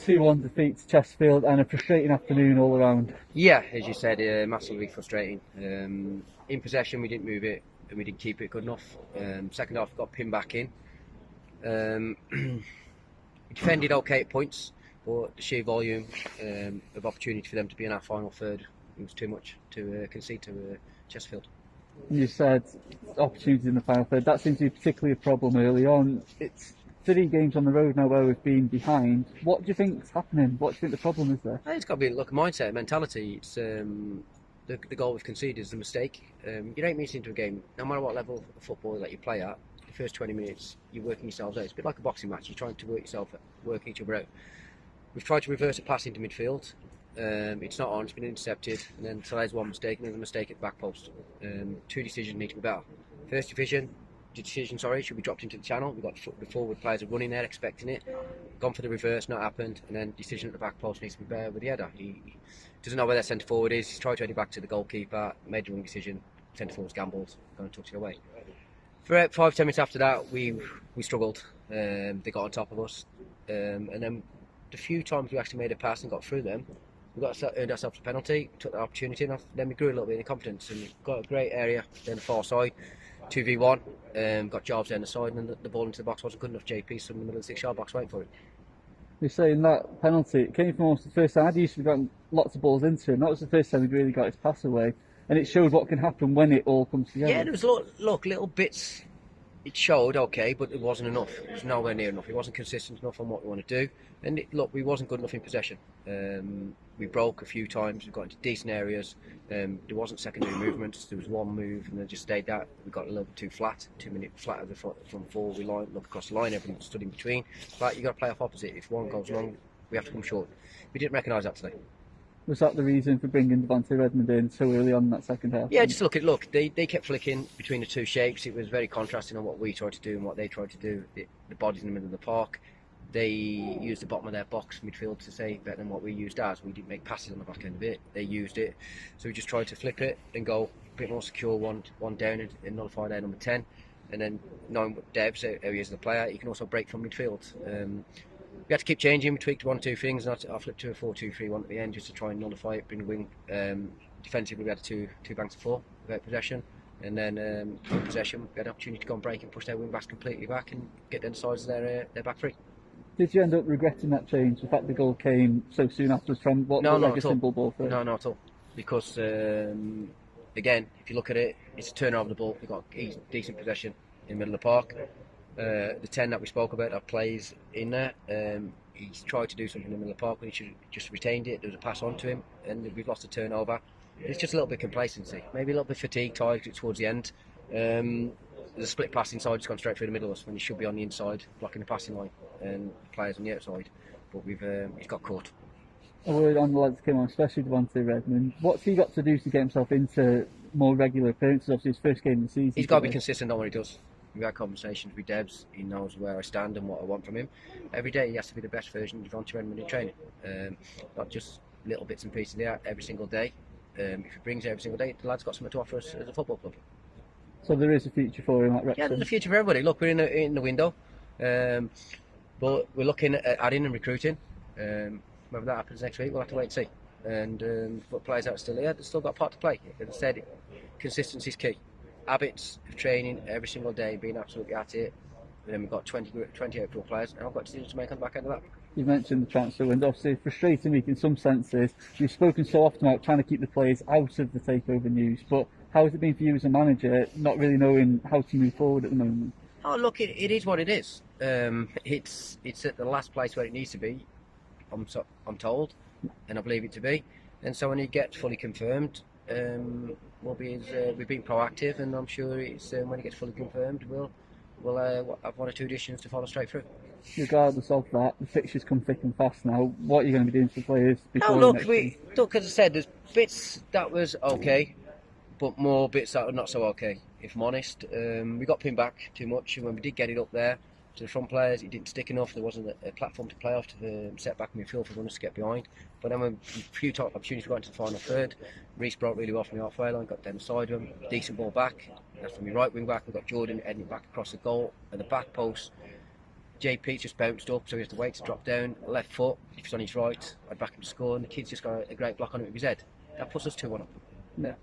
2-1 defeat to Chesterfield and a frustrating afternoon all around. Yeah, as you said, massively frustrating. In possession, we didn't move it and we didn't keep it good enough. Second half, got pinned back in. We defended okay at points, but the sheer volume of opportunity for them to be in our final third, it was too much to concede to Chesterfield. And you said opportunities in the final third. That seems to be particularly a problem early on. It's 3 games on the road now where we've been behind. What do you think's happening? What do you think the problem is there? It's got to be a mindset, mentality. It's the goal we've conceded is a mistake. You don't miss into a game, no matter what level of football that you play at. The first 20 minutes, you're working yourselves out. It's a bit like a boxing match. You're trying to work each other out. We've tried to reverse a pass into midfield. It's not on, it's been intercepted, and then so there's one mistake, and there's a mistake at the back post. 2 decisions need to be better. First decision, should be dropped into the channel. We've got the forward players are running there, expecting it. Gone for the reverse, not happened, and then decision at the back post needs to be better with the header. He doesn't know where their centre forward is. He's tried to head it back to the goalkeeper, made the wrong decision. Centre forward's gambled, going to touch it away. For 5-10 minutes after that, we struggled. They got on top of us, and then the few times we actually made a pass and got through them, we earned ourselves a penalty, took the opportunity, and then we grew a little bit in confidence and got a great area down the far side, 2v1, got jobs down the side, and then the ball into the box wasn't good enough. JP stood in the middle of the 6-yard box waiting for it. You're saying that penalty, it came from almost the first time. I'd usually gotten lots of balls into him. That was the first time he'd really got his pass away, and it showed what can happen when it all comes together. Yeah, there was little bits. It showed okay, but it wasn't enough. It was nowhere near enough. It wasn't consistent enough on what we want to do. And we wasn't good enough in possession. We broke a few times. We got into decent areas. There wasn't secondary movements. There was one move, and then just stayed that. We got a little bit too flat. 2 minute flat of the front four. We look across the line. Everyone stood in between. But you got to play off opposite. If one goes wrong, we have to come short. We didn't recognise that today. Was that the reason for bringing Devontae Redmond in so early on in that second half? Yeah, just look. They kept flicking between the 2 shapes. It was very contrasting on what we tried to do and what they tried to do. The bodies in the middle of the park. They used the bottom of their box midfield to say better than what we used ours. We didn't make passes on the back end of it. They used it, so we just tried to flip it and go a bit more secure, one down and nullify their number 10. And then knowing what Dev's areas of the player, he can also break from midfield. We had to keep changing. We tweaked 1-2 things, and I flipped to a 4-2-3-1 at the end just to try and nullify it, bring the wing. Defensively, we had two banks of 4 without possession, and then in possession, we had an opportunity to go and break and push their wing backs completely back and get them sides of their back three. Did you end up regretting that change? The fact the goal came so soon afterwards from what looked like a simple ball first? No, not at all. Because again, if you look at it, it's a turnover of the ball. We've got decent possession in the middle of the park. The 10 that we spoke about that plays in there, he's tried to do something in the middle of the park, but he should have just retained it. There was a pass on to him, and we've lost a turnover. It's just a little bit of complacency, maybe a little bit fatigue, tired towards the end. There's a split pass inside, just gone straight through the middle of us when he should be on the inside, blocking the passing line, and players on the outside. But he's got caught. A word on the lads that came on, especially Devontae Redmond. What's he got to do to get himself into more regular appearances? Obviously, his first game of the season. He's got to be consistent on what he does. We've had conversations with Debs. He knows where I stand and what I want from him. Every day he has to be the best version of Devontae Redmond in training. Not just little bits and pieces there every single day. If he brings it every single day, the lad's got something to offer us as a football club. So there is a future for him at Wrexham? Yeah, there's a future for everybody. Look, we're in the window. But we're looking at adding and recruiting. Whether that happens next week, we'll have to wait and see. And for players that are still here, they've still got a part to play. As I said, consistency is key. Habits of training every single day, being absolutely at it. And then we've got 20 outdoor players, and I've got decisions to make on the back end of that. You mentioned the transfer window. Obviously, frustrating week in some senses. You've spoken so often about trying to keep the players out of the takeover news, but how has it been for you as a manager, not really knowing how to move forward at the moment? Oh, look, it is what it is. It's at the last place where it needs to be, I'm told, and I believe it to be. And so when it gets fully confirmed, we've been proactive, and I'm sure it's when it gets fully confirmed, we'll have 1 or 2 additions to follow straight through. Regardless of that, the fixtures come thick and fast now. What are you going to be doing for players before look, as I said, there's bits that was okay, but more bits that were not so okay, if I'm honest. We got pinned back too much, and when we did get it up there to the front players, it didn't stick enough. There wasn't a platform to play off to set back midfield for runners to get behind. But then when a few top opportunities we got into the final third, Reece broke really well from the halfway line, got down the side of him, decent ball back. That's from my right wing back. We got Jordan heading back across the goal at the back post. JP just bounced up, so he has to wait to drop down. Left foot, if he's on his right, I'd back him to score, and the kid's just got a great block on it with his head. That puts us 2-1 up. Yeah.